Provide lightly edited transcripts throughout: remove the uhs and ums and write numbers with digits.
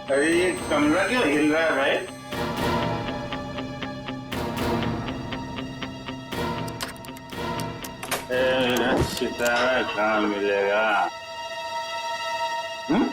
अरे ये कमरा क्यों हिल रहा है भाई? सितारा कहाँ मिलेगा? हम्म?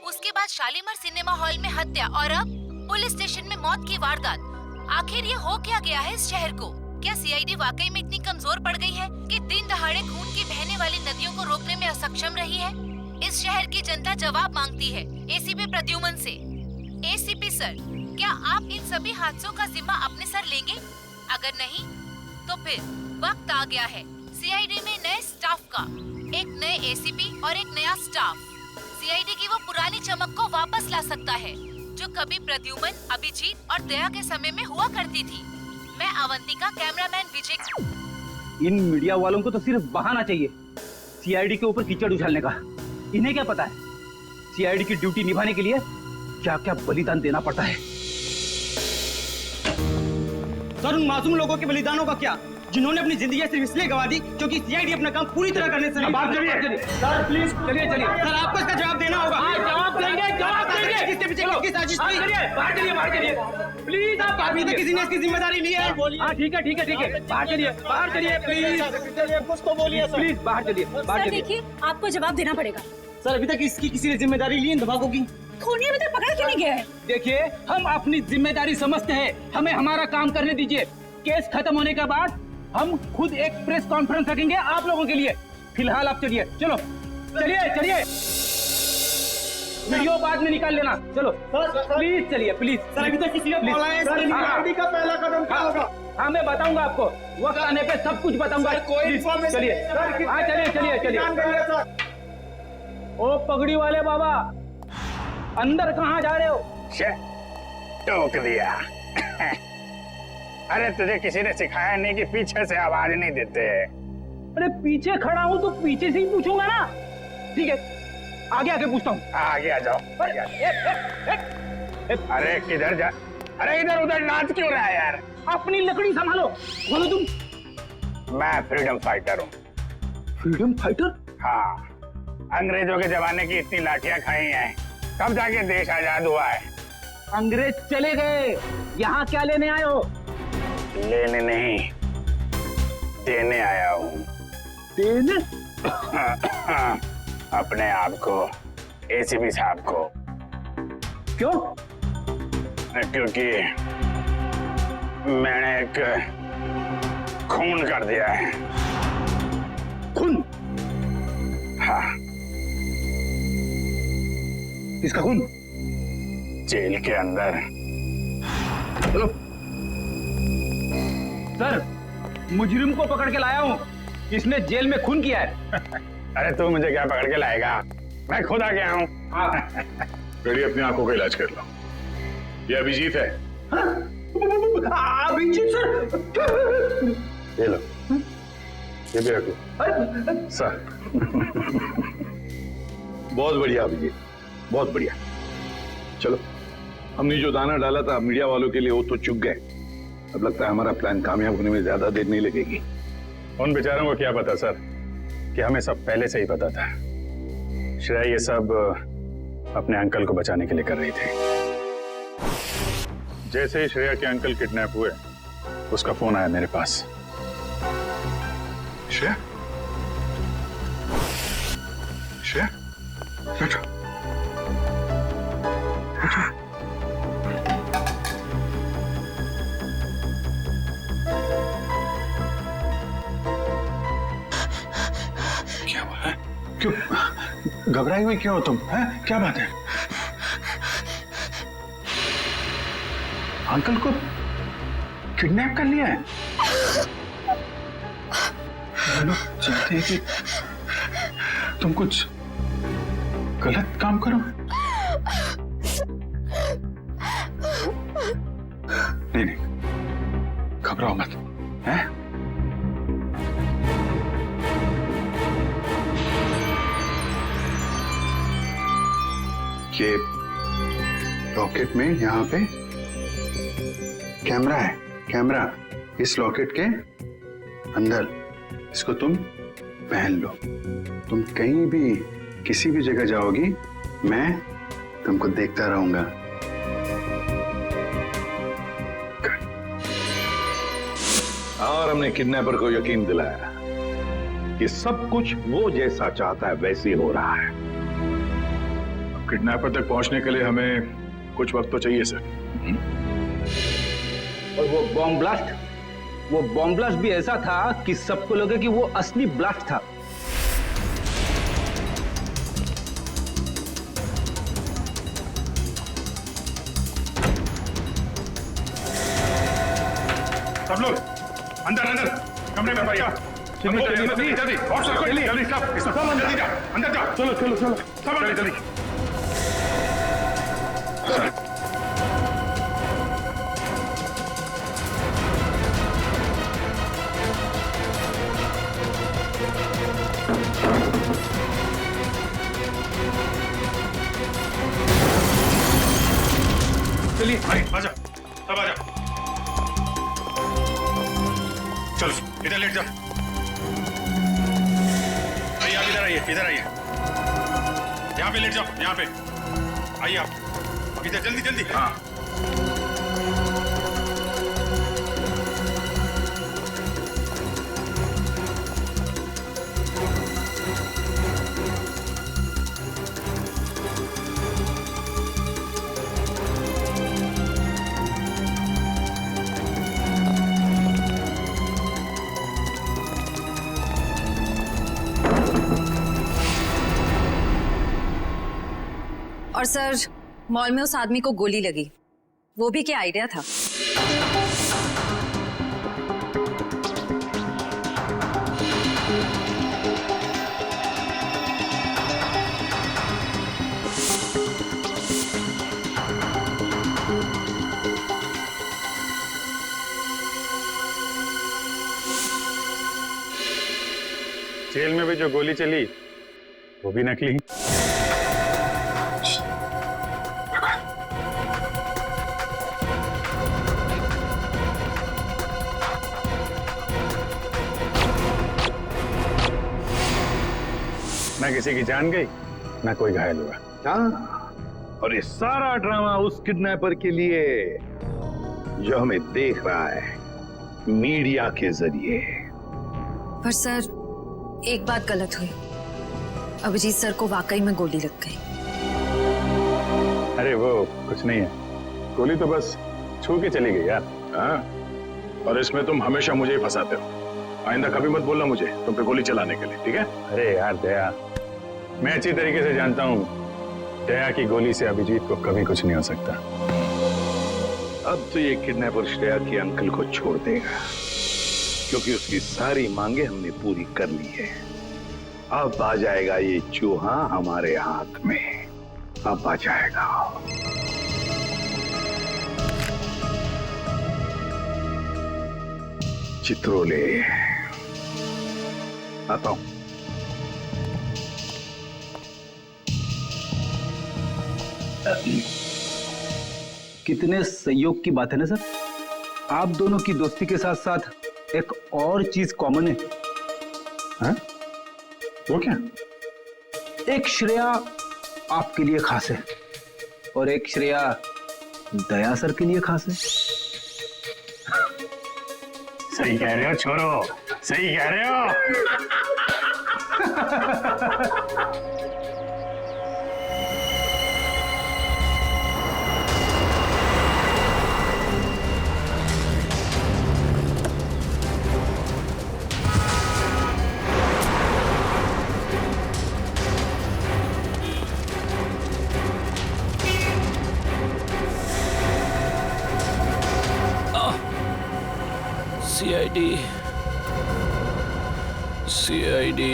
उसके बाद शालीमार सिनेमा हॉल में हत्या और अब पुलिस स्टेशन में मौत की वारदात। आखिर ये हो क्या गया है इस शहर को? क्या सीआईडी वाकई में इतनी कमजोर पड़ गई है कि दिन दहाड़े खून की बहने वाली नदियों को रोकने में असक्षम रही है? इस शहर की जनता जवाब मांगती है एसीपी प्रद्युमन से। एसीपी सर, क्या आप इन सभी हादसों का जिम्मा अपने सर लेंगे? अगर नहीं तो फिर वक्त आ गया है सीआईडी में नए स्टाफ का। एक नए एसीपी और एक नया स्टाफ सीआईडी की वो पुरानी चमक को वापस ला सकता है जो कभी प्रद्युमन, अभिजीत और दया के समय में हुआ करती थी। मैं अवंतिका, कैमरामैन विजय। इन मीडिया वालों को तो सिर्फ बहाना चाहिए सीआईडी के ऊपर कीचड़ उछालने का। इन्हें क्या पता है सीआईडी की ड्यूटी निभाने के लिए क्या क्या बलिदान देना पड़ता है। सर, उन मासूम लोगों के बलिदानों का क्या, जिन्होंने अपनी जिंदगी सिर्फ इसलिए गवा दी क्योंकि सीआईडी अपना काम पूरी तरह करने से बात चलिए सर, प्लीज चलिए चलिए सर, आपको इसका जवाब देना होगा। जवाब देंगे किसके पीछे किसकी साजिश थी? बाहर चलिए प्लीज। आप अभी तक किसी ने इसकी जिम्मेदारी ली है? हाँ ठीक है बाहर चलिए प्लीज। कुछ तो बोलिए प्लीज बाहर चलिए सर देखिए, आपको जवाब देना पड़ेगा। सर, अभी तक इसकी किसी ने जिम्मेदारी ली इन धमाकों की? खूनी अभी तक पकड़ा क्यों नहीं गया है? देखिए, हम अपनी जिम्मेदारी समझते हैं, हमें हमारा काम करने दीजिए। केस खत्म होने के बाद हम खुद एक प्रेस कॉन्फ्रेंस रखेंगे आप लोगों के लिए। फिलहाल आप चलिए, चलो चलिए वीडियो बाद में निकाल लेना। चलो प्लीज चलिए प्लीज। सर, अभी तक किसी ने बोला है सीआईडी का पहला कदम क्या होगा? हाँ मैं बताऊंगा आपको, वक्त आने पे सब कुछ बताऊंगा। चलिए हाँ चलिए। ओ पगड़ी वाले बाबा, अंदर कहाँ जा रहे हो? टोक दिया। अरे तुझे किसी ने सिखाया नहीं कि पीछे से आवाज नहीं देते? अरे पीछे खड़ा हूँ तो पीछे से ही पूछूंगा ना। ठीक है, आगे पूछता हूँ। आगे आ जाओ। अरे किधर जा? अरे इधर उधर नाच क्यों रहा है यार? अपनी लकड़ी संभालो। बोलो तुम। मैं फ्रीडम फाइटर हूँ। Freedom fighter? हाँ, अंग्रेजों के जमाने की इतनी लाठियां खाई हैं, तब जाके देश आजाद हुआ है। अंग्रेज चले गए, यहाँ क्या लेने आए हो? लेने नहीं, देने आया हूँ। देने? अपने आप को, एसीपी साहब को। क्यों? क्योंकि मैंने एक खून कर दिया है। खून? हाँ। किसका खून? जेल के अंदर। चलो। सर, मुजरिम को पकड़ के लाया हूँ, इसने जेल में खून किया है। अरे तू मुझे क्या पकड़ के लाएगा, मैं खुद आ गया हूँ। बेटी अपनी आंखों का इलाज कर लो। ये अभिजीत है। अभिजीत सर। ये लो, ये भी रखो। सर। बहुत बढ़िया अभिजीत, बहुत बढ़िया। चलो, हमने जो दाना डाला था मीडिया वालों के लिए वो तो चुक गए। अब लगता है हमारा प्लान कामयाब होने में ज्यादा देर नहीं लगेगी। उन बेचारों को क्या पता सर कि हमें सब पहले से ही पता था। श्रेया ये सब अपने अंकल को बचाने के लिए कर रही थी। जैसे ही श्रेया के अंकल किडनैप हुए, उसका फोन आया मेरे पास। श्रेया, श्रेया, बैठो। क्या हुआ है? क्यों घबराई हुई क्यों हो तुम? हैं? क्या बात है? अंकल को किडनैप कर लिया है? ये लोग चाहते हैं कि तुम कुछ गलत काम करो। नहीं नहीं, घबराओ मत। हैं? ये लॉकेट में यहाँ पे कैमरा है। कैमरा इस लॉकेट के अंदर, इसको तुम पहन लो। तुम कहीं भी किसी भी जगह जाओगी, मैं तुमको देखता रहूंगा। और हमने किडनैपर को यकीन दिलाया कि सब कुछ वो जैसा चाहता है वैसे ही हो रहा है। किडनैपर तक पहुंचने के लिए हमें कुछ वक्त तो चाहिए सर। और वो बॉम्ब ब्लास्ट भी ऐसा था कि सबको लगे कि वो असली ब्लास्ट था। सब लोग अंदर अंदर कमरे में भैया। जल्दी जल्दी जल्दी सब जल्दी जा, अंदर जा। चलो चलो चलो सब अंदर जल्दी। चलिए आजा, सब आजा। चलो इधर लेट जाओ। आइए आप इधर आइए, इधर आइए। यहाँ पे लेट जाओ, यहाँ पे आइए आप इधर जल्दी जल्दी। हाँ और सर, मॉल में उस आदमी को गोली लगी, वो भी क्या आइडिया था? जेल में भी जो गोली चली वो भी नकली। ना किसी की जान गई ना कोई घायल हुआ। हाँ, और ये सारा ड्रामा उस किडनैपर के लिए जो हमें देख रहा है मीडिया के जरिए। पर सर एक बात गलत हुई, अभिजीत सर को वाकई में गोली लग गई। अरे वो कुछ नहीं है, गोली तो बस छू के चली गई यार। हाँ, और इसमें तुम हमेशा मुझे ही फंसाते हो। आइंदा कभी मत बोलना मुझे तुम पे गोली चलाने के लिए, ठीक है? अरे यार दया, मैं अच्छी तरीके से जानता हूँ दया की गोली से अभिजीत को कभी कुछ नहीं हो सकता। अब तो ये किडनैपर श्रेया के अंकल को छोड़ देगा, क्योंकि उसकी सारी मांगे हमने पूरी कर ली है। अब आ जाएगा ये चूहा हमारे हाथ में, अब आ जाएगा। चित्रोले, आता हूं। कितने संयोग की बात है ना सर, आप दोनों की दोस्ती के साथ साथ एक और चीज कॉमन है। हाँ? वो क्या? एक श्रेया आपके लिए खास है और एक श्रेया दया सर के लिए खास है। सही कह रहे हो छोरो, सही कह रहे हो। सीआईडी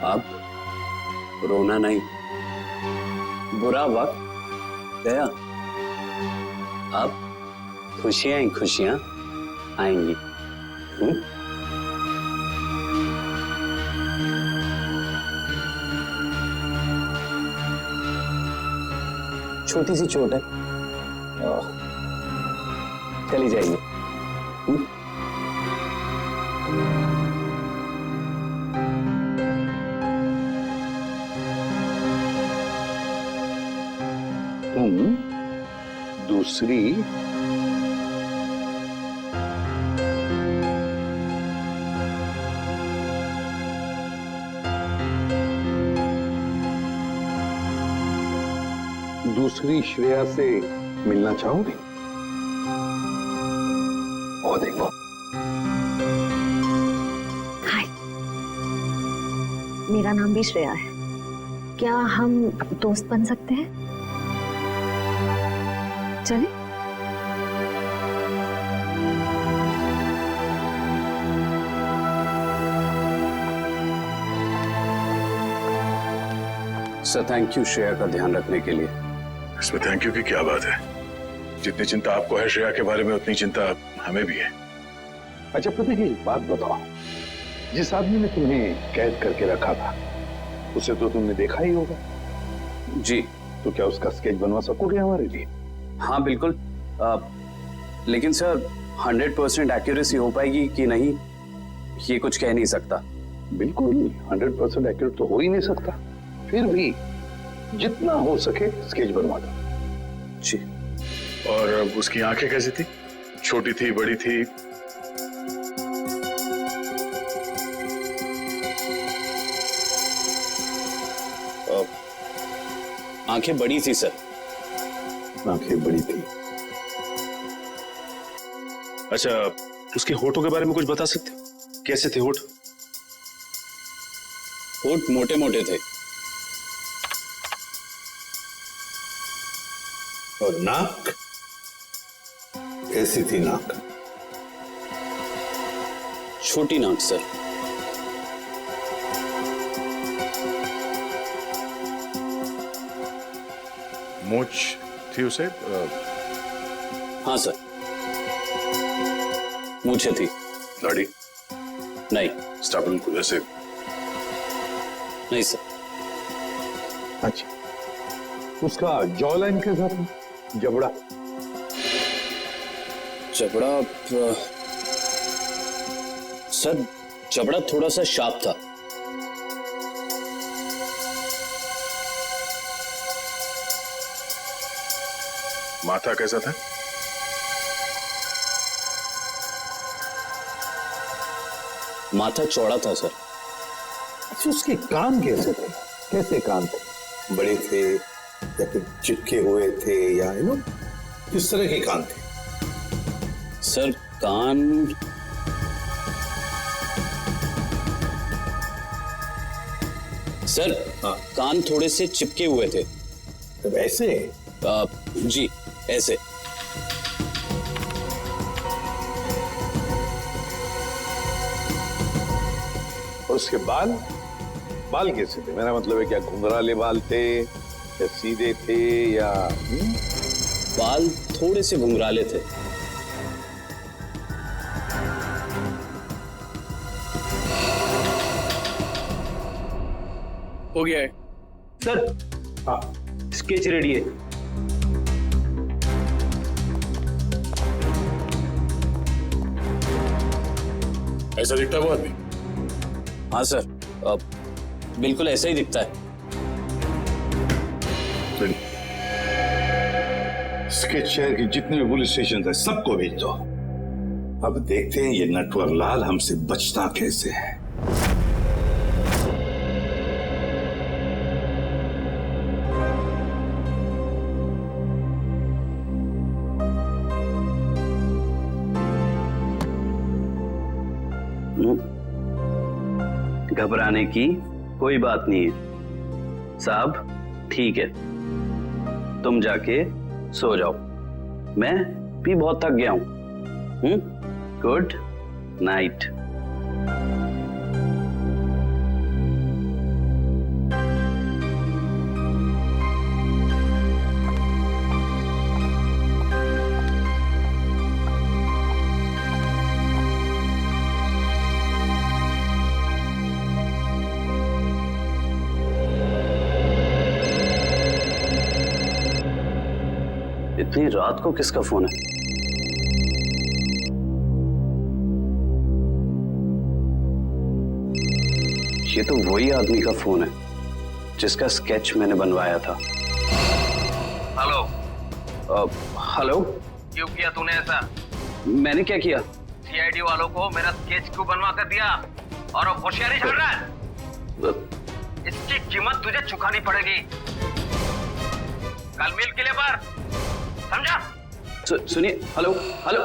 अब रोना नहीं, बुरा वक्त गया, अब खुशियां ही खुशियां आएंगी। छोटी सी चोट है, चली जाएगी। तुम दूसरी श्रेया से मिलना चाहोगे? और देखो, हाय, मेरा नाम भी श्रेया है। क्या हम दोस्त बन सकते हैं? चलें? सर थैंक यू श्रेया का ध्यान रखने के लिए। इसमें थैंक यू की क्या बात है? जितनी चिंता आपको है श्रेया के बारे में उतनी चिंता हमें भी है। अच्छा प्रतीक, एक बात बताओ, जिस आदमी ने तुम्हें कैद करके रखा था उसे तो तुमने देखा ही होगा। जी। तो क्या उसका स्केच बनवा सकोगे हमारे लिए? हाँ बिल्कुल, लेकिन सर 100% एक्यूरेसी हो पाएगी कि नहीं ये कुछ कह नहीं सकता। बिल्कुल 100% एक्यूरेट तो हो ही नहीं सकता, फिर भी जितना हो सके स्केच बनवा दो। जी। और उसकी आंखें कैसी थी? छोटी थी, बड़ी थी? आंखें बड़ी थी सर। आंखें बड़ी थी, अच्छा, उसके होठों के बारे में कुछ बता सकते हो? कैसे थे होठ? होठ मोटे मोटे थे। और नाक? कैसी थी नाक? छोटी नाक सर। मूंछ थी उसे? हाँ सर, मूछें थी। दाढ़ी? नहीं। स्टाबल को जैसे? नहीं सर। अच्छा, उसका जॉ लाइन कैसा था? जबड़ा? जबड़ा सर, जबड़ा थोड़ा सा शार्प था। माथा कैसा था? माथा चौड़ा था सर। अच्छा, उसके कान कैसे थे? कैसे कान थे? बड़े थे या फिर चिपके हुए थे, या किस तरह के कान थे? सर कान सर, हाँ। कान थोड़े से चिपके हुए थे। तो ऐसे? जी ऐसे। और उसके बाल? बाल कैसे थे? मेरा मतलब है, क्या घुंघराले बाल थे या सीधे थे, या बाल थोड़े से घुंघराले थे। हो गया है सर। हाँ, स्केच रेडी है। ऐसा दिखता है वो आदमी? हाँ सर, बिल्कुल ऐसा ही दिखता है। स्केच शहर के जितने भी पुलिस स्टेशन है सबको भेज दो। अब देखते हैं ये नटवर लाल हमसे बचता कैसे है। घबराने की कोई बात नहीं है साहब, ठीक है, तुम जाके सो जाओ, मैं भी बहुत थक गया हूं। Good night. इतनी रात को किसका फोन है? ये तो वही आदमी का फोन है जिसका स्केच मैंने बनवाया था। हेलो। हेलो। क्यों किया तूने ऐसा? मैंने क्या किया? सीआईडी वालों को मेरा स्केच क्यों बनवा कर दिया और अब होशियारी झड़ रहा है? इसकी कीमत तुझे चुकानी पड़ेगी। कल मिल किले पर, समझा? सुनिए। Hello hello.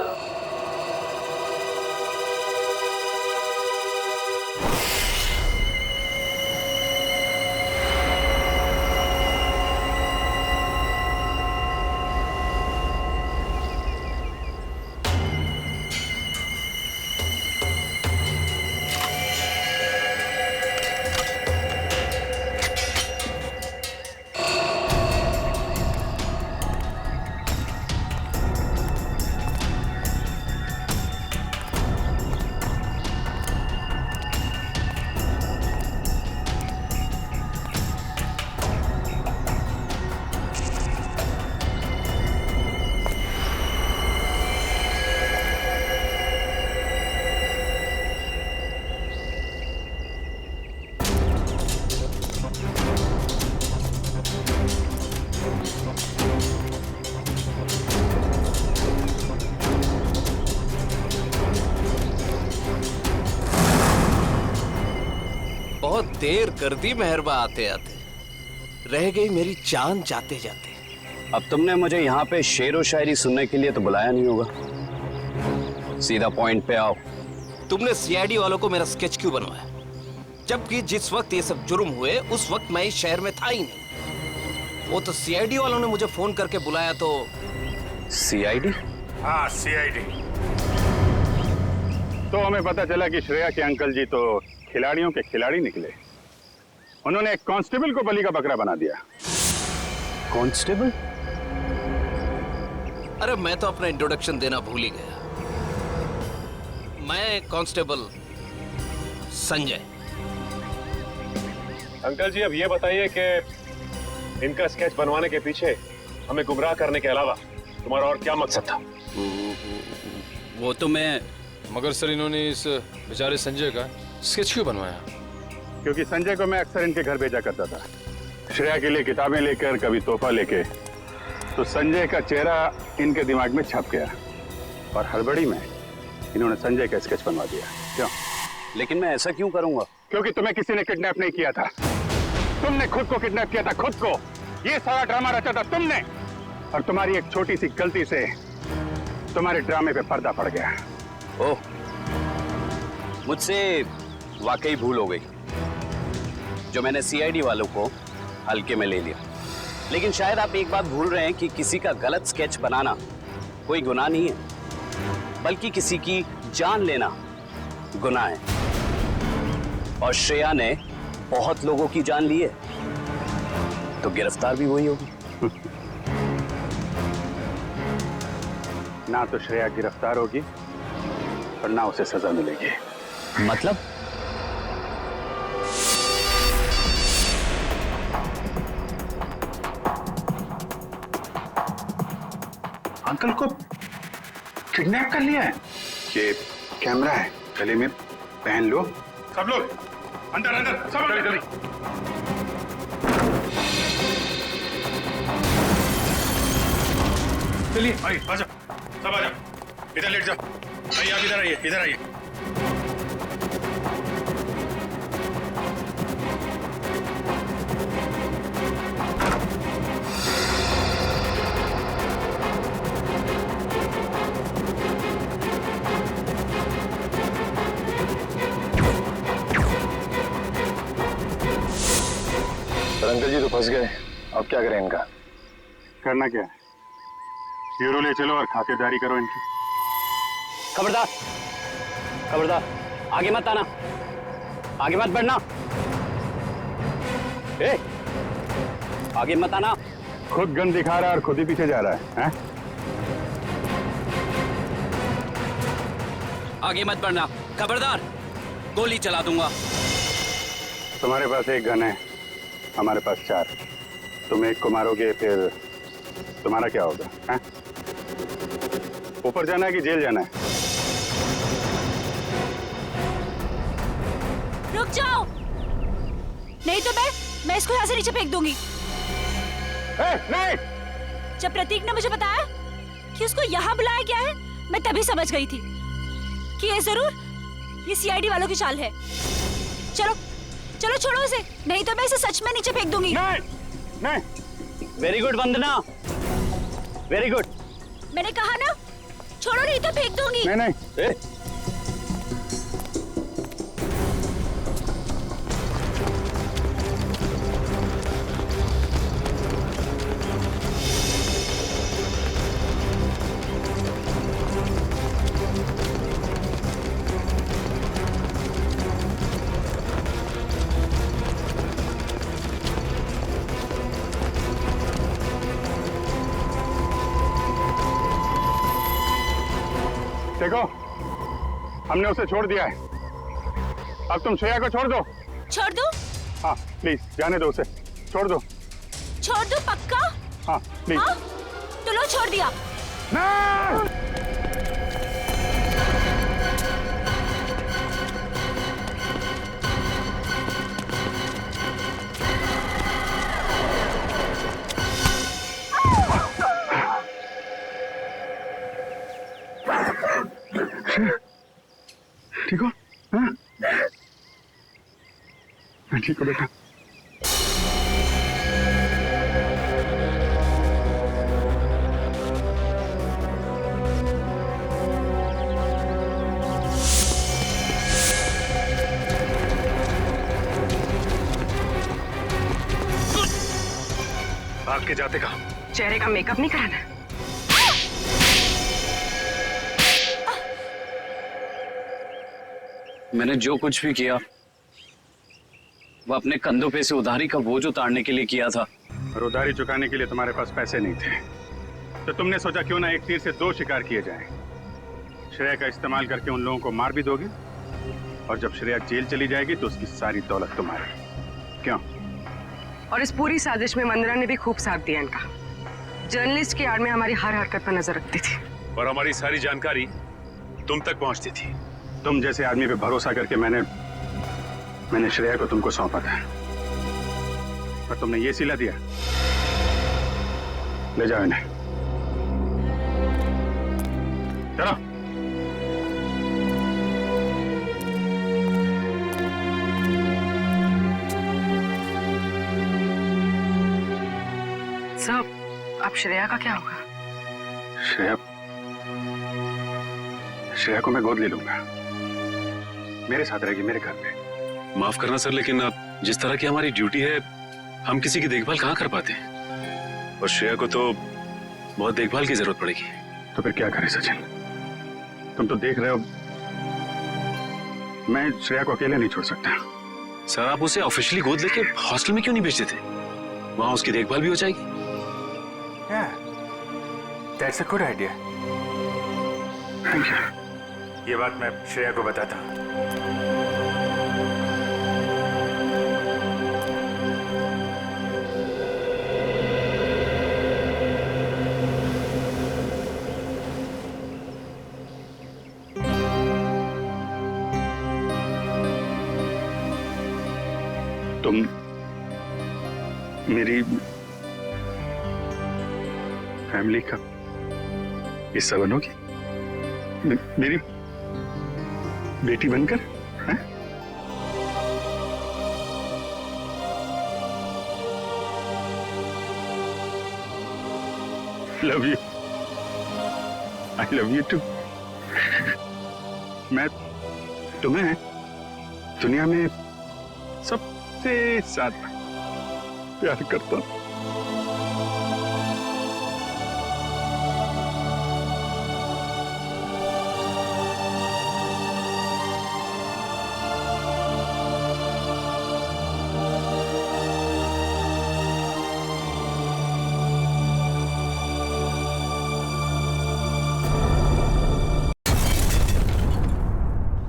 बहुत देर कर दी मेहरबा आते आते, रह गई मेरी जान जाते जाते। अब तुमने मुझे यहाँ पे शेर व शायरी सुनने के लिए तो बुलाया नहीं होगा। सीधा पॉइंट पे आओ। तुमने सीआईडी वालों को मेरा स्केच क्यों बनवाया, जबकि जिस वक्त ये सब जुर्म हुए उस वक्त मैं इस शहर में था ही नहीं। वो तो सीआईडी वालों ने मुझे फोन करके बुलाया तो। सीआईडी? हाँ, सीआईडी। तो हमें पता चला कि श्रेया के अंकल जी तो खिलाड़ियों के खिलाड़ी निकले। उन्होंने एक कांस्टेबल को बलि का बकरा बना दिया। कांस्टेबल? अरे मैं तो अपना इंट्रोडक्शन देना भूल ही गया। मैं कांस्टेबल संजय। अंकल जी अब ये बताइए कि इनका स्केच बनवाने के पीछे हमें गुमराह करने के अलावा तुम्हारा और क्या मकसद था? वो तो मैं, मगर सर इन्होंने इस बेचारे संजय का स्केच क्यों बनवाया? क्योंकि संजय को मैं अक्सर इनके घर भेजा करता था, श्रेया के लिए किताबें लेकर, कभी तोहफा लेके। तो संजय का चेहरा इनके दिमाग में छप गया और हड़बड़ी में इन्होंने संजय का स्केच बनवा दिया। क्यों? लेकिन मैं ऐसा क्यों करूंगा? क्योंकि तुम्हें किसी ने किडनैप नहीं किया था, तुमने खुद को किडनैप किया था, खुद को। ये सारा ड्रामा रचा था तुमने, और तुम्हारी एक छोटी सी गलती से तुम्हारे ड्रामे पे पर्दा पड़ गया। ओह, मुझसे वाकई भूल हो गई जो मैंने सीआईडी वालों को हल्के में ले लिया। लेकिन शायद आप एक बात भूल रहे हैं कि किसी का गलत स्केच बनाना कोई गुनाह नहीं है, बल्कि किसी की जान लेना गुनाह है। और श्रेया ने बहुत लोगों की जान ली है, तो गिरफ्तार भी वही होगी। ना तो श्रेया गिरफ्तार होगी और ना उसे सजा मिलेगी। मतलब? अंकल को किडनैप कर लिया है। ये कैमरा है, गले में पहन लो। सब लोग अंदर अंदर, सब लोग जल्दी। चलिए भाई, आ जाओ, सब आ जाओ, इधर लेट जाओ। भाई आप इधर आइए, इधर आइए। अंकल जी तो फंस गए, अब क्या करें इनका? करना क्या है, यूरो ले चलो और खातिरदारी करो इनकी। खबरदार, खबरदार, आगे मत आना, आगे मत बढ़ना। ए, आगे मत आना। खुद गन दिखा रहा है और खुद ही पीछे जा रहा है, हैं? आगे मत बढ़ना, खबरदार, गोली चला दूंगा। तुम्हारे पास एक गन है, हमारे पास 4। तुम एक को मारोगे, फिर तुम्हारा क्या होगा? हैं? ऊपर जाना है कि जेल जाना है? रुक जाओ, नहीं तो मैं इसको यहाँ से नीचे फेंक दूंगी। नहीं! जब प्रतीक ने मुझे बताया कि उसको यहाँ बुलाया गया है, मैं तभी समझ गई थी कि ये सीआईडी वालों की चाल है। चलो चलो, छोड़ो उसे, नहीं तो मैं इसे सच में नीचे फेंक दूंगी। नहीं, नहीं। वेरी गुड वंदना, वेरी गुड। मैंने कहा ना, छोड़ो नहीं तो फेंक दूंगी। नहीं नहीं। ए? देखो, हमने उसे छोड़ दिया है, अब तुम श्रेया को छोड़ दो। छोड़ दो? हाँ प्लीज, जाने दो उसे, छोड़ दो। छोड़ दो पक्का? हाँ प्लीज। हाँ? तो लो, छोड़ दिया। नहीं! ठीक हो? हाँ? मैं ठीक हूँ बेटा। भाग के जाते कहाँ? चेहरे का मेकअप नहीं कराना? मैंने जो कुछ भी किया वो अपने कंधों पे से उधारी का बोझ उतारने के लिए किया था। और उधारी चुकाने के लिए तुम्हारे पास पैसे नहीं थे, तो तुमने सोचा क्यों ना एक तीर से दो शिकार किए जाएं। श्रेया का इस्तेमाल करके उन लोगों को मार भी दोगे, और जब श्रेया जेल चली जाएगी तो उसकी सारी दौलत तुम्हारी। क्यों? और इस पूरी साजिश में मंदरा ने भी खूब साथ दिया इनका। जर्नलिस्ट की आड़ में हमारी हर हरकत पर नजर रखती थी और हमारी सारी जानकारी तुम तक पहुंचती थी। तुम जैसे आदमी पे भरोसा करके मैंने श्रेया को तुमको सौंपा था, और तुमने ये सिला दिया। ले जाओ इन्हें, चलो। साहब, अब श्रेया का क्या होगा? श्रेया को मैं गोद ले लूंगा, मेरे साथ रहेगी मेरे घर पे। माफ करना सर, लेकिन अब जिस तरह की हमारी ड्यूटी है, हम किसी की देखभाल कहाँ कर पाते हैं, और श्रेया को तो बहुत देखभाल की जरूरत पड़ेगी। तो फिर क्या करें सचिन? तुम तो देख रहे हो, मैं श्रेया को अकेले नहीं छोड़ सकता। सर, आप उसे ऑफिशियली गोद लेके हॉस्टल में क्यों नहीं भेजते थे? वहां उसकी देखभाल भी हो जाएगी। That's a good idea. Thank you. ये बात मैं श्रेया को बताता हूँ। तुम मेरी फैमिली का हिस्सा बनोगी, मेरी बेटी बनकर, हैं? Love you, I love you too. मैं तुम्हें दुनिया में सबसे ज्यादा प्यार करता हूं।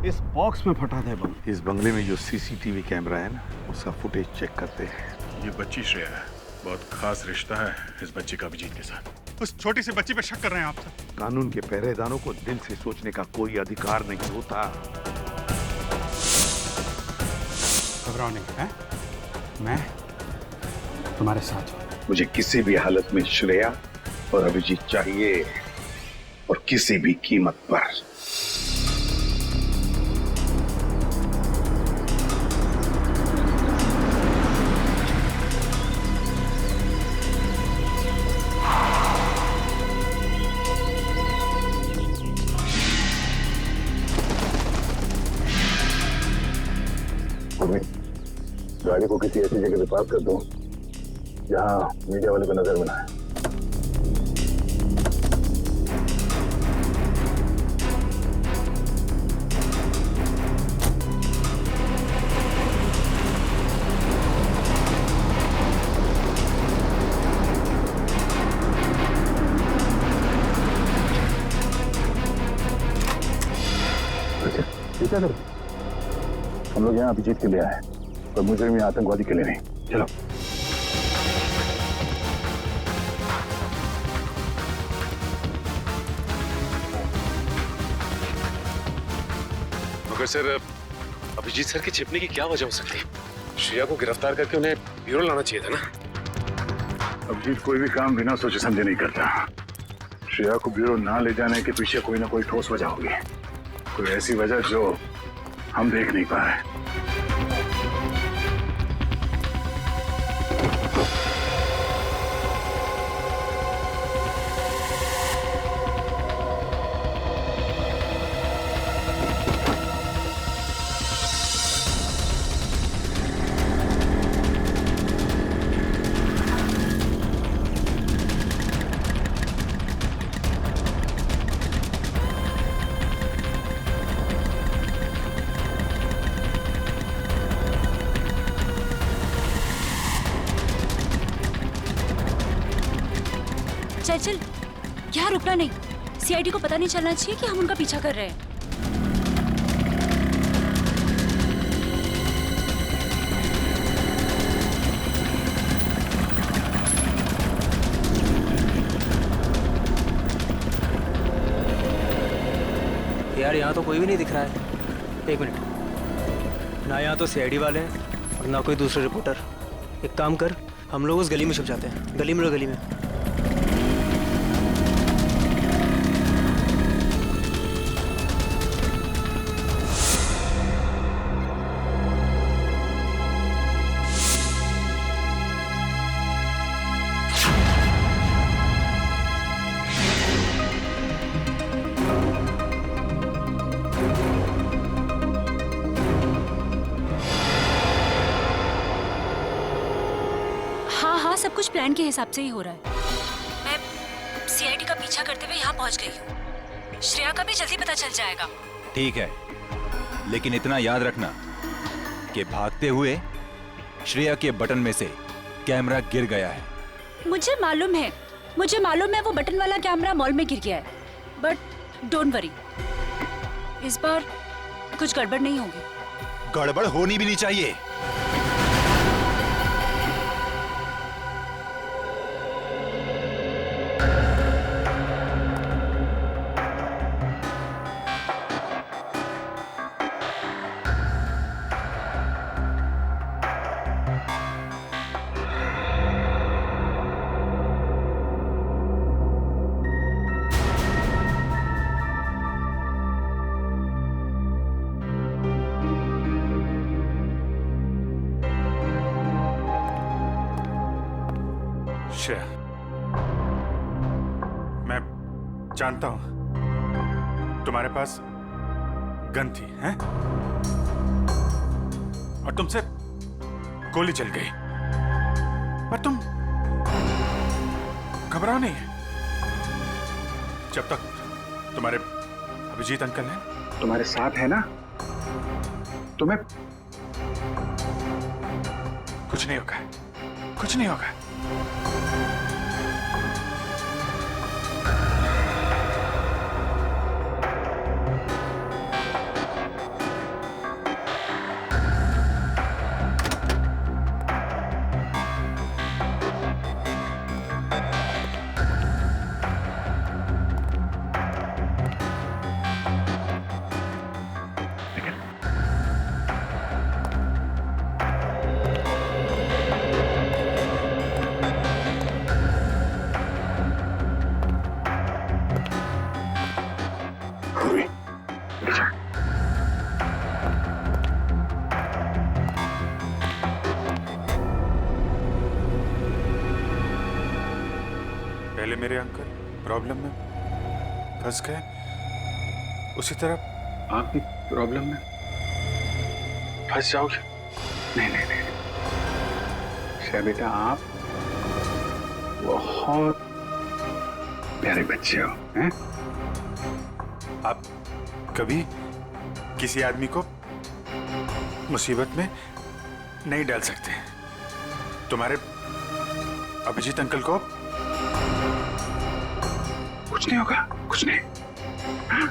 इस बॉक्स में फटा था बम। इस बंगले में जो सीसीटीवी कैमरा है ना, उसका फुटेज चेक करते हैं। ये बच्ची श्रेया है, बहुत खास रिश्ता है इस बच्ची का अभिजीत के साथ। उस छोटी सी बच्ची पे शक कर रहे हैं आप सब। कानून के पहरेदारों को दिल से सोचने का कोई अधिकार नहीं होता। घबराओ नहीं है, मैं तुम्हारे साथ हूं। मुझे किसी भी हालत में श्रेया और अभिजीत चाहिए, और किसी भी कीमत पर। गाड़ी को किसी ऐसी जगह पे पार्क कर दो जहां मीडिया वाले को नजर में ना आए। क्या करो? हम लोग यहाँ अभिजीत के लिए आए, और मुझे में आतंकवादी के लिए नहीं। चलो। मगर सर, अभिजीत सर के छिपने की क्या वजह हो सकती है? श्रेया को गिरफ्तार करके उन्हें ब्यूरो लाना चाहिए था ना। अभिजीत कोई भी काम बिना सोचे समझे नहीं करता। श्रेया को ब्यूरो ना ले जाने के पीछे कोई ना कोई ठोस वजह होगी, कोई ऐसी वजह जो हम देख नहीं पा रहे। चल चल, यहाँ रुकना नहीं। सीआईडी को पता नहीं चलना चाहिए कि हम उनका पीछा कर रहे हैं। यार यहाँ तो कोई भी नहीं दिख रहा है। एक मिनट, ना यहाँ तो सीआईडी वाले हैं और ना कोई दूसरे रिपोर्टर। एक काम कर, हम लोग उस गली में छुप जाते हैं। गली में लो, गली में। सब कुछ प्लान के हिसाब से ही हो रहा है। मैं सीआईडी का पीछा करते हुए यहाँ पहुँच गई हूँ। श्रेया का भी जल्दी पता चल जाएगा। ठीक है, लेकिन इतना याद रखना कि भागते हुए श्रेया के बटन में से कैमरा गिर गया है। मुझे मालूम है वो बटन वाला कैमरा मॉल में गिर गया है। बट डोंट वरी, इस बार कुछ गड़बड़ नहीं होगी। गड़बड़ होनी भी नहीं चाहिए। श्रेया, मैं जानता हूं तुम्हारे पास गन थी, हैं? और तुमसे गोली चल गई, पर तुम घबराओ नहीं। जब तक तुम्हारे अभिजीत अंकल हैं, तुम्हारे साथ है ना, तुम्हें कुछ नहीं होगा, कुछ नहीं होगा। पहले मेरे अंकल प्रॉब्लम में फंस गए, उसी तरह आप भी प्रॉब्लम में फंस जाओगे। नहीं नहीं नहीं, श्रेया बेटा, आप बहुत प्यारे बच्चे हो, हैं? आप कभी किसी आदमी को मुसीबत में नहीं डाल सकते। तुम्हारे अभिजीत अंकल को कुछ नहीं होगा, कुछ नहीं। हाँ?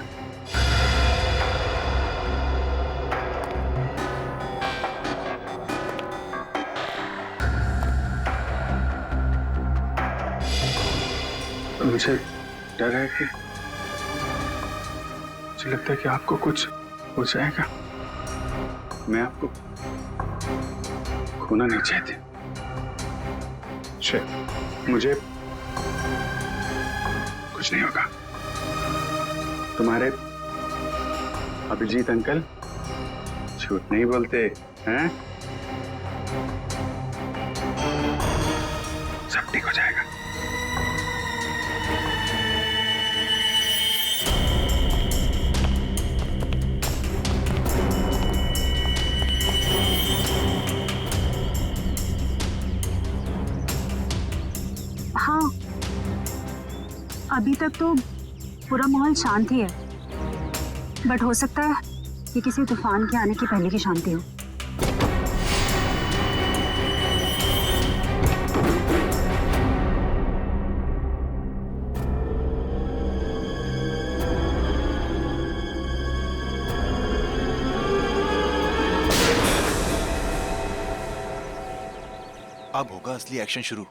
मुझे डर है कि मुझे लगता है कि आपको कुछ हो जाएगा। मैं आपको खोना नहीं चाहती। मुझे कुछ नहीं होगा। तुम्हारे अभिजीत अंकल झूठ नहीं बोलते हैं। सब ठीक हो जाएगा। हाँ, अभी तक तो पूरा माहौल शांत ही है, बट हो सकता है कि किसी तूफान के आने की पहले की शांति हो। अब होगा असली एक्शन शुरू।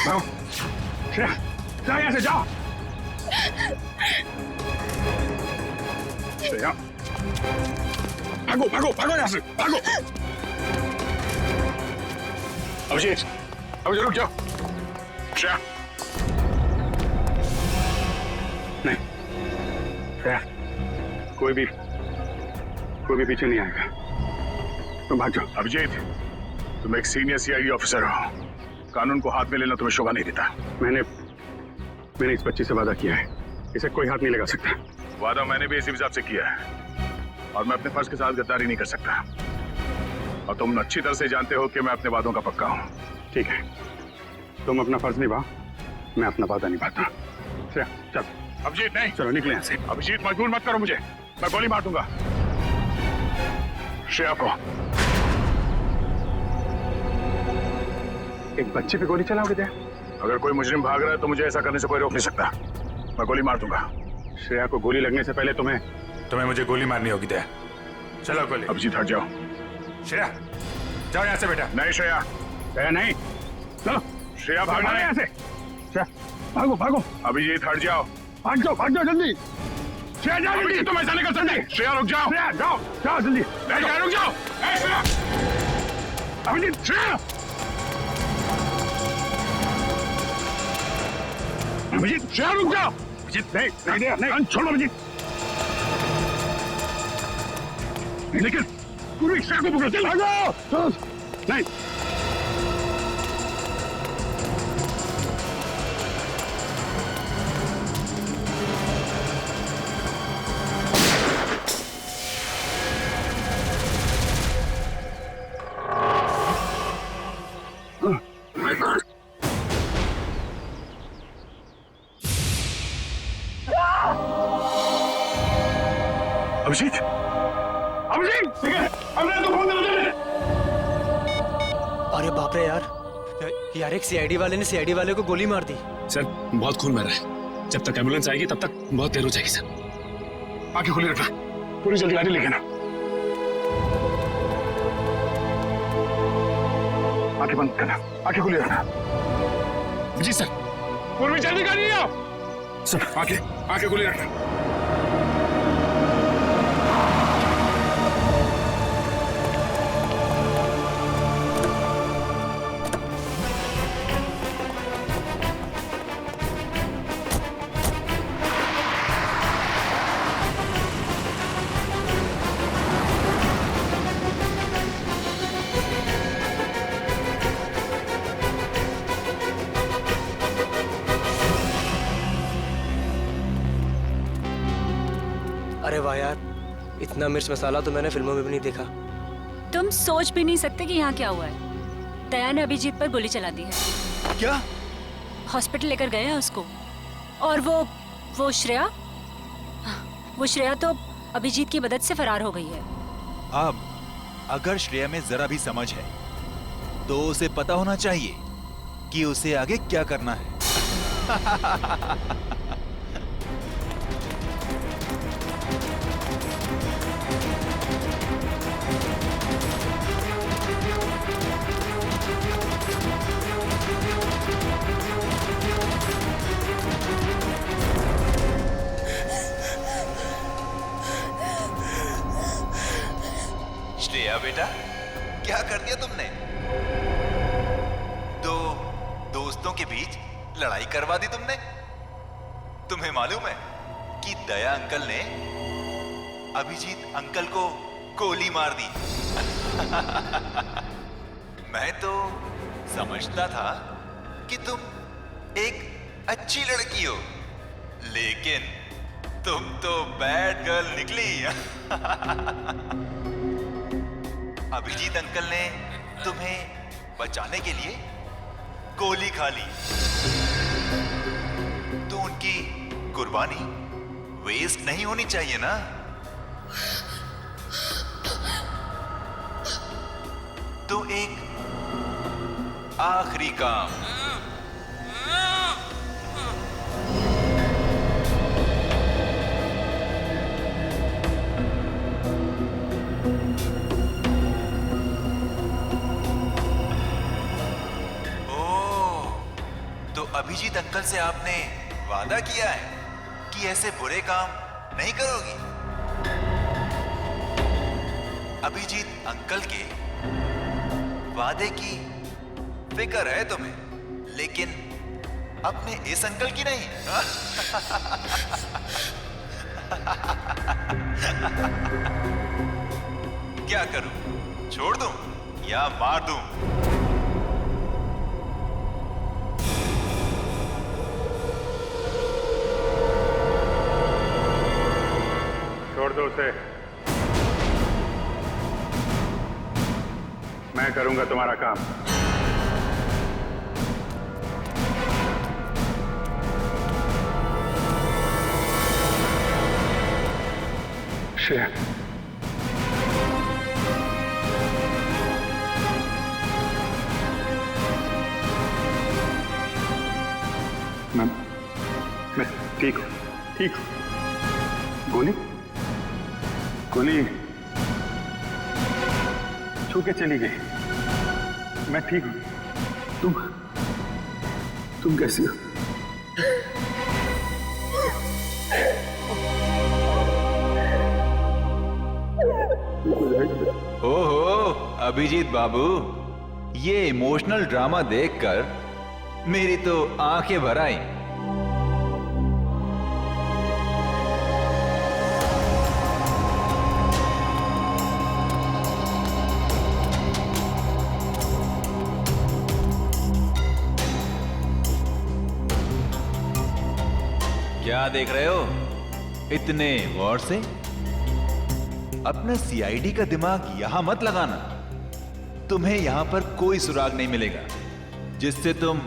जाओ श्रेया, जाओ यहाँ से जाओ। श्रेया, भागो भागो भागो यहाँ से, भागो। अभिजीत, अभिजीत रुक जाओ। श्रेया, नहीं श्रेया, कोई भी पीछे नहीं आएगा, तुम भाग जाओ। अभिजीत, तुम एक सीनियर सीआईडी ऑफिसर हो, कानून को हाथ में लेना तुम्हें शोभा नहीं देता। मैंने इस बच्ची से वादा किया है, इसे कोई हाथ नहीं लगा सकता। वादा मैंने भी इसी हिसाब से किया है और मैं अपने फर्ज के साथ गद्दारी नहीं कर सकता। और तुम अच्छी तरह से जानते हो कि मैं अपने वादों का पक्का हूँ। ठीक है, तुम अपना फर्ज निभाओ, मैं अपना वादा निभाता। चल। अभिजीत नहीं, चलो निकले यहाँ से। अभिजीत मजबूर मत करो मुझे, मैं गोली मार दूंगा श्रेया को। एक बच्चे पे गोली चलाओगे क्या? अगर कोई मुजरिम भाग रहा है तो मुझे ऐसा करने से कोई रोक नहीं सकता। मैं गोली मार दूंगा। श्रेया को गोली लगने से पहले तुम्हें मुझे गोली मारनी होगी। दया, चलो गोली। अभिजीत हट जाओ। श्रेया, जाओ यहाँ से बेटा। नहीं श्रेया, श्रेया नहीं, चलो। श्रेया भागना नहीं यहाँ से। श्रेया भागो भागो। अभिजीत हट जाओ, भाग जाओ जल्दी। श्रेया जाओ जल्दी, तुम ऐसा नहीं कर सकते। श्रेया रुक जाओ। श्रेया जाओ जल्दी। रुक जाओ। अभिजीत, श्रेया। अभिजीत, श्रेया रुक जाओ। अभिजीत नहीं, छोड़ो अभिजीत। लेकिन पूरी श्रेया को पकड़ो, चल भागो। नहीं, अभिजीत, हमने तो फोन कर। अरे बाप रे यार, एक सीआईडी वाले ने सीआईडी वाले को गोली मार दी। सर बहुत खून बह रहा है, जब तक एम्बुलेंस आएगी तब तक बहुत देर हो जाएगी। सर आंखें खुली रखना, पूरी जल्दी गाड़ी लेके ना। आंखें बंद करना, आंखें खुली रखना। जी सर। पूरी जल्दी गाड़ी आओ। सर आंखें खुली रखना। अरे वाह यार, इतना मिर्च मसाला तो मैंने फिल्मों में भी नहीं देखा। तुम सोच भी नहीं सकते कि यहाँ क्या हुआ है। दया ने अभिजीत पर गोली चला दी है। क्या? हॉस्पिटल लेकर गए हैं उसको। और वो श्रेया तो अभिजीत की मदद से फरार हो गई है। अब अगर श्रेया में जरा भी समझ है तो उसे पता होना चाहिए कि उसे आगे क्या करना है। श्रेया बेटा, क्या कर दिया तुमने? दो दोस्तों के बीच लड़ाई करवा दी तुमने। तुम्हें मालूम है कि दया अंकल ने अभिजीत अंकल को गोली मार दी। मैं तो समझता था कि तुम एक अच्छी लड़की हो, लेकिन तुम तो बैड गर्ल निकली। अभिजीत अंकल ने तुम्हें बचाने के लिए गोली खा ली, तो उनकी कुर्बानी वेस्ट नहीं होनी चाहिए ना। तो एक आखिरी काम। अभिजीत अंकल से आपने वादा किया है कि ऐसे बुरे काम नहीं करोगी? अभिजीत अंकल के वादे की फिक्र है तुम्हें, लेकिन अपने इस अंकल की नहीं। क्या करूं? छोड़ दूं या मार दूं? छोड़ दो उसे। मैं करूंगा तुम्हारा काम। श्रेया, मैं ठीक हूँ, ठीक हूँ। गोली गोली छू के चली गई। मैं ठीक हूँ। तुम कैसी हो? ओहो अभिजीत बाबू, ये इमोशनल ड्रामा देखकर मेरी तो आंखें भर आई। क्या देख रहे हो इतने गौर से? अपना सीआईडी का दिमाग यहां मत लगाना। तुम्हें यहां पर कोई सुराग नहीं मिलेगा जिससे तुम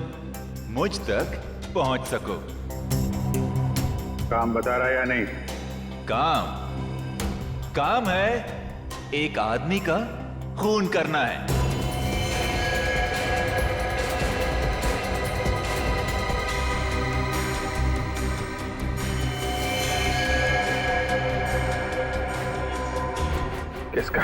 मुझ तक पहुंच सको। काम बता रहा है या नहीं? काम है एक आदमी का खून करना है। किसका?